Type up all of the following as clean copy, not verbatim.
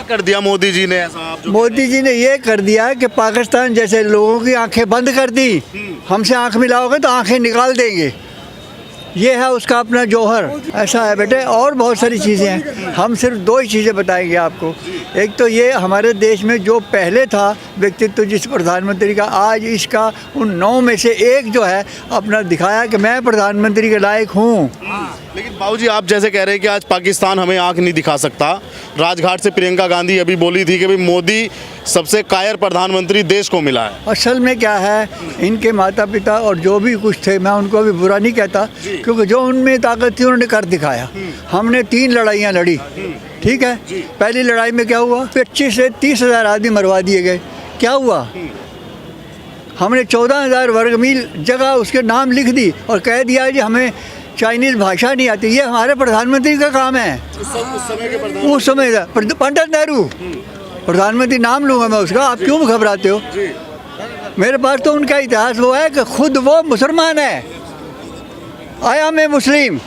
क्या कर दिया मोदी जी ने ऐसा आप जो मोदी जी ने ये कर दिया कि पाकिस्तान जैसे लोगों की आंखें बंद कर दी। हमसे आंख मिलाओगे तो आंखें निकाल देंगे। ये है उसका अपना जौहर। ऐसा है बेटे, और बहुत सारी चीज़ें हैं। हम सिर्फ दो ही चीज़ें बताएंगे आपको। एक तो ये हमारे देश में जो पहले था व्यक्तित्व जिस प्रधानमंत्री का, आज इसका उन 9 में से एक जो है अपना दिखाया कि मैं प्रधानमंत्री के लायक हूँ। लेकिन बाबूजी आप जैसे कह रहे हैं कि आज पाकिस्तान हमें आंख नहीं दिखा सकता। राजघाट से प्रियंका गांधी अभी बोली थी कि भाई मोदी सबसे कायर प्रधानमंत्री देश को मिला है। असल में क्या है, इनके माता पिता और जो भी कुछ थे, मैं उनको भी बुरा नहीं कहता, क्योंकि जो उनमें ताकत थी उन्होंने कर दिखाया। हमने 3 लड़ाइयाँ लड़ी, ठीक है। पहली लड़ाई में क्या हुआ, 25 से 30 हज़ार आदमी मरवा दिए गए। क्या हुआ, हमने 14,000 वर्ग मील जगह उसके नाम लिख दी और कह दिया जी हमें चाइनीज़ भाषा नहीं आती। ये हमारे प्रधानमंत्री का काम है। उस समय का पंडित नेहरू प्रधानमंत्री, नाम लूँगा मैं उसका, आप क्यों घबराते हो। मेरे पास तो उनका इतिहास वो है कि खुद वो मुसलमान है, आया मैं मुस्लिम।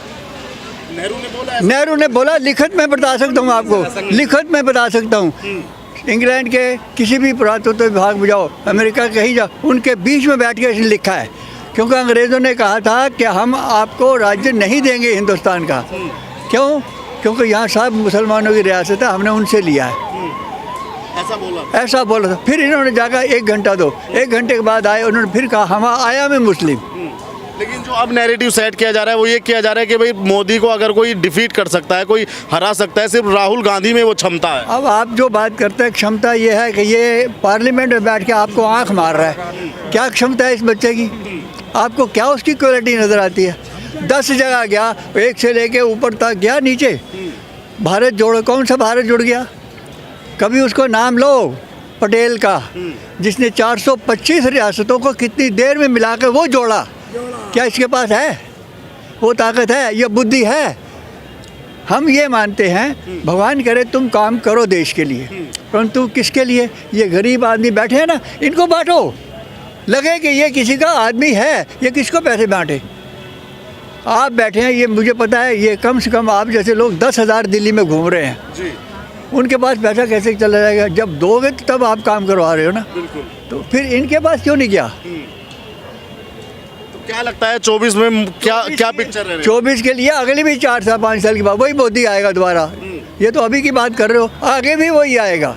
नेहरू ने बोला, लिखित में बता सकता हूँ आपको, लिखित में बता सकता हूँ। इंग्लैंड के किसी भी पुरातत्व विभाग में जाओ, अमेरिका कहीं जाओ, उनके बीच में बैठ के इसने लिखा है। क्योंकि अंग्रेज़ों ने कहा था कि हम आपको राज्य नहीं देंगे हिंदुस्तान का। क्यों, क्योंकि यहाँ सब मुसलमानों की रियासत है, हमने उनसे लिया है। ऐसा बोला था। फिर इन्होंने जाकर 1 घंटा दो, 1 घंटे के बाद आए, उन्होंने फिर कहा हम आया मैं मुस्लिम। लेकिन जो अब नैरेटिव सेट किया जा रहा है वो ये किया जा रहा है कि भाई मोदी को अगर कोई डिफीट कर सकता है, कोई हरा सकता है, सिर्फ राहुल गांधी में वो क्षमता है। अब आप जो बात करते हैं, क्षमता ये है कि ये पार्लियामेंट में बैठ के आपको आंख मार रहा है। क्या क्षमता है इस बच्चे की, आपको क्या उसकी क्वालिटी नज़र आती है। 10 जगह गया, एक से लेके ऊपर तक गया, नीचे भारत जोड़ो, कौन सा भारत जुड़ गया। कभी उसको नाम लो पटेल का, जिसने 425 रियासतों को कितनी देर में मिलाकर वो जोड़ा। क्या इसके पास है वो ताकत, है ये बुद्धि है। हम ये मानते हैं भगवान करे तुम काम करो देश के लिए, परंतु किसके लिए। ये गरीब आदमी बैठे हैं ना, इनको बांटो, लगे कि ये किसी का आदमी है, ये किसको पैसे बांटे। आप बैठे हैं, ये मुझे पता है, ये कम से कम आप जैसे लोग 10,000 दिल्ली में घूम रहे हैं जी। उनके पास पैसा कैसे चला जाएगा, जब दोगे तो तब आप काम करवा रहे हो ना। बिल्कुल। तो फिर इनके पास क्यों नहीं गया। तो क्या लगता है 24 में क्या पिक्चर है। 24 के लिए अगले भी 4 साल 5 साल के बाद वही मोदी आएगा दोबारा। ये तो अभी की बात कर रहे हो, आगे भी वही आएगा।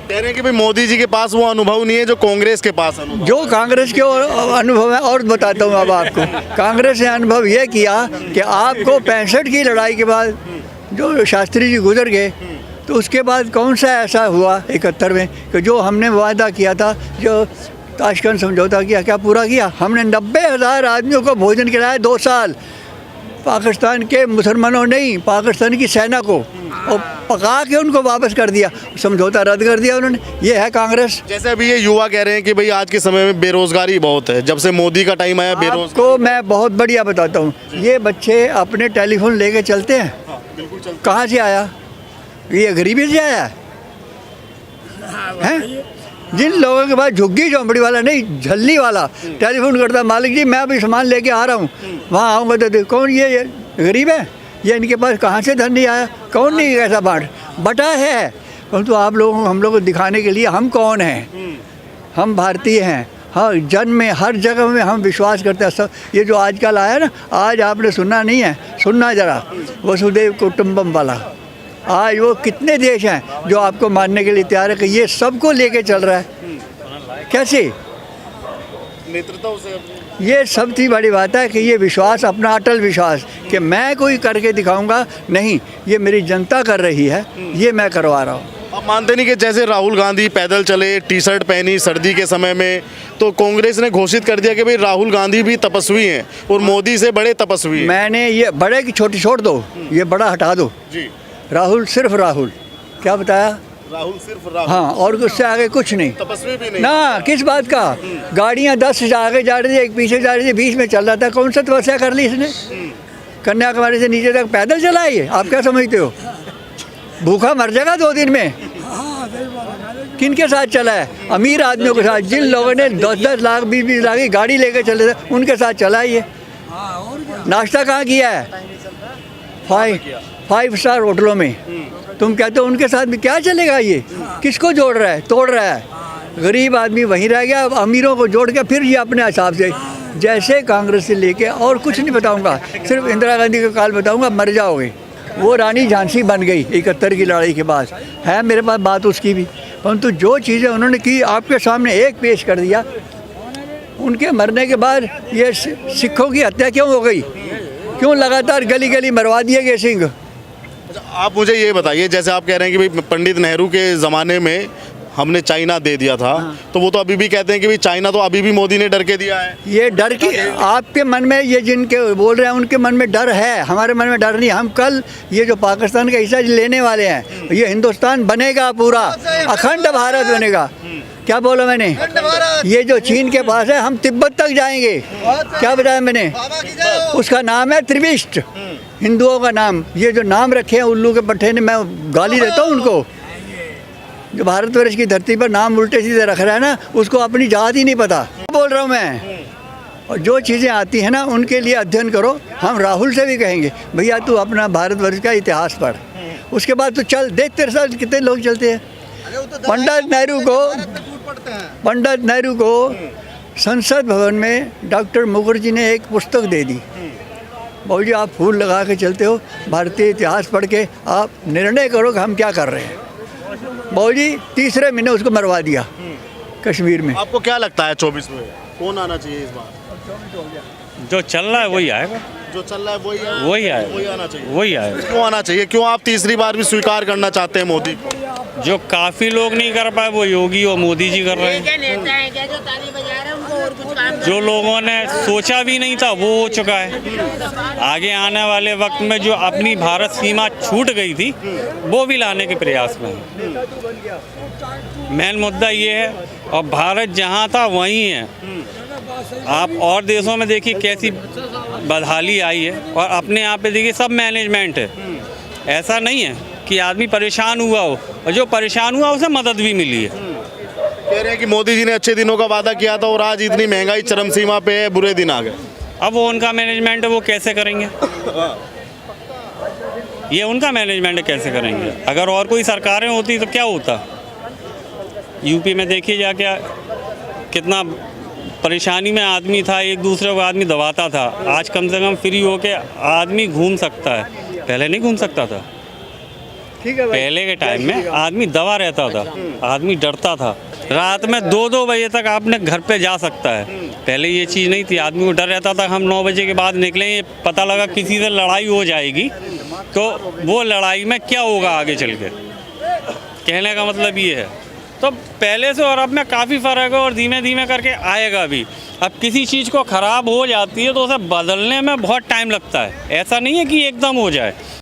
कह रहे हैं कि भाई मोदी जी के पास वो अनुभव नहीं है जो कांग्रेस के पास अनुभव। जो कांग्रेस के अनुभव है, और बताता हूँ अब आपको। कांग्रेस ने अनुभव ये किया कि आपको 65 की लड़ाई के बाद जो शास्त्री जी गुजर गए, तो उसके बाद कौन सा ऐसा हुआ 71 में कि जो हमने वादा किया था, जो ताशकंद समझौता किया, क्या पूरा किया। हमने 90,000 आदमियों को भोजन कराया 2 साल। पाकिस्तान के मुसलमानों नहीं, पाकिस्तान की सेना को, और पका के उनको वापस कर दिया, समझौता रद्द कर दिया उन्होंने। ये है कांग्रेस। जैसे अभी ये युवा कह रहे हैं कि भाई आज के समय में बेरोजगारी बहुत है, जब से मोदी का टाइम आया बेरोजगारी को मैं बहुत बढ़िया बताता हूँ। ये बच्चे अपने टेलीफोन लेके चलते हैं। बिल्कुल चलते। कहाँ से आया, ये गरीबी से आया है। जिन लोगों के पास झुग्गी झोंपड़ी वाला नहीं, झल्ली वाला टेलीफोन करता, मालिक जी मैं अभी सामान लेके आ रहा हूँ, वहाँ आऊँगा तो कौन, ये गरीब है। ये इनके पास कहाँ से धन नहीं आया, कौन नहीं ऐसा बटा है। परंतु आप लोगों को, हम लोगों को दिखाने के लिए हम कौन हैं, हम भारतीय हैं। हाँ, जन्म में हर जगह में हम विश्वास करते हैं। सब ये जो आजकल आया ना, आज आपने सुना नहीं है, सुनना ज़रा, वसुदेव कुटुंबम वाला। आज वो कितने देश हैं जो आपको मानने के लिए तैयार है कि ये सबको लेके चल रहा है। कैसे नेतृत्व से, ये सबसे बड़ी बात है कि ये विश्वास, अपना अटल विश्वास कि मैं कोई करके दिखाऊंगा नहीं, ये मेरी जनता कर रही है, ये मैं करवा रहा हूँ। आप मानते नहीं कि जैसे राहुल गांधी पैदल चले, टी शर्ट पहनी सर्दी के समय में, तो कांग्रेस ने घोषित कर दिया कि भाई राहुल गांधी भी तपस्वी हैं और मोदी से बड़े तपस्वी हैं। मैंने ये बड़े की छोटी छोड़ दो, ये बड़ा हटा दो जी। राहुल सिर्फ राहुल, क्या बताया, राहुल सिर्फ राहुल। हाँ, और उससे आगे कुछ नहीं, तपस्वी भी नहीं ना। किस बात का, गाड़ियाँ 10 आगे जा रही थी, एक पीछे जा रही थी, बीच में चल रहा था। कौन सा तपस्या कर ली इसने। कन्याकुमारी से नीचे तक पैदल चला है ये, आप क्या समझते हो। भूखा मर जाएगा 2 दिन में। किन के साथ चला है, अमीर आदमियों के साथ, जिन लोगों ने 10-10 लाख 20-20 लाख की गाड़ी लेकर चले थे, उनके साथ चला है ये। नाश्ता कहाँ किया है, 5 स्टार होटलों में, तुम कहते हो उनके साथ भी क्या चलेगा? ये किसको जोड़ रहा है, तोड़ रहा है? गरीब आदमी वहीं रह गया, अब अमीरों को जोड़ के फिर ये अपने हिसाब से, जैसे कांग्रेस से लेके, और कुछ नहीं बताऊंगा, सिर्फ इंदिरा गांधी का काल बताऊंगा, मर जाओगे। वो रानी झांसी बन गई 71 की लड़ाई के बाद, है मेरे पास बात उसकी भी, परंतु जो चीज़ें उन्होंने की आपके सामने एक पेश कर दिया। उनके मरने के बाद ये सिखों की हत्या क्यों हो गई? क्यों लगातार गली गली मरवा दिए गए सिंह? आप मुझे ये बताइए, जैसे आप कह रहे हैं कि भाई पंडित नेहरू के ज़माने में हमने चाइना दे दिया था, तो वो तो अभी भी कहते हैं कि भाई चाइना तो अभी भी मोदी ने डर के दिया है। ये डर की आपके मन में, ये जिनके बोल रहे हैं उनके मन में डर है, हमारे मन में डर नहीं। हम कल ये जो पाकिस्तान का हिस्सा लेने वाले हैं, ये हिंदुस्तान बनेगा, पूरा अखंड भारत बनेगा। क्या बोला मैंने? ये जो चीन के पास है, हम तिब्बत तक जाएंगे। क्या बताया मैंने? उसका नाम है त्रिविष्ट, हिंदुओं का नाम। ये जो नाम रखे हैं उल्लू के पट्टे ने, मैं गाली देता हूँ उनको। जो भारतवर्ष की धरती पर नाम उल्टे सीधे रख रहा है ना, उसको अपनी जात ही नहीं पता। बोल रहा हूँ मैं। और जो चीज़ें आती हैं ना, उनके लिए अध्ययन करो। हम राहुल से भी कहेंगे, भैया तू अपना भारतवर्ष का इतिहास पढ़, उसके बाद तो चल देख तेरे साथ कितने लोग चलते हैं। पंडित नेहरू को संसद भवन में डॉक्टर मुखर्जी ने एक पुस्तक दे दी, बाबू जी आप फूल लगा के चलते हो, भारतीय इतिहास पढ़ के आप निर्णय करो कि हम क्या कर रहे हैं। बाबू जी तीसरे महीने उसको मरवा दिया कश्मीर में। आपको क्या लगता है 24 में कौन आना चाहिए इस बार? जो चल रहा है वही आएगा, जो चल रहा है वही आएगा, वही आना चाहिए। वही आएगा। क्यों आना चाहिए? क्यों आप तीसरी बार भी स्वीकार करना चाहते हैं मोदी को? जो काफ़ी लोग नहीं कर पाए वो योगी और मोदी जी कर रहे हैं। नेता है क्या जो ताली बजा रहे हैं, उनको और कुछ काम जो लोगों ने सोचा भी नहीं था वो हो चुका है। आगे आने वाले वक्त में जो अपनी भारत सीमा छूट गई थी वो भी लाने के प्रयास में है। मेन मुद्दा ये है, और भारत जहाँ था वहीं है। आप और देशों में देखिए कैसी बदहाली आई है, और अपने यहाँ पे देखिए सब मैनेजमेंट है। ऐसा नहीं है कि आदमी परेशान हुआ हो, और जो परेशान हुआ उसे मदद भी मिली है। कह रहे हैं कि मोदी जी ने अच्छे दिनों का वादा किया था और आज इतनी महंगाई चरम सीमा पे है, बुरे दिन आ गए। अब वो उनका मैनेजमेंट है, वो कैसे करेंगे? ये उनका मैनेजमेंट है, कैसे करेंगे? अगर और कोई सरकारें होती तो क्या होता? यूपी में देखिए जाके कितना परेशानी में आदमी था, एक दूसरे को आदमी दबाता था। आज कम से कम फ्री होके आदमी घूम सकता है, पहले नहीं घूम सकता था। पहले के टाइम में आदमी दबा रहता था, आदमी डरता था। रात में 2-2 बजे तक आपने घर पे जा सकता है, पहले ये चीज़ नहीं थी। आदमी को डर रहता था, हम 9 बजे के बाद निकलें, पता लगा किसी से लड़ाई हो जाएगी तो वो लड़ाई में क्या होगा आगे चल के। कहने का मतलब ये है। तो पहले से और अब में काफ़ी फ़र्क है, और धीमे धीमे करके आएगा भी। अब किसी चीज़ को ख़राब हो जाती है तो उसे बदलने में बहुत टाइम लगता है, ऐसा नहीं है कि एकदम हो जाए।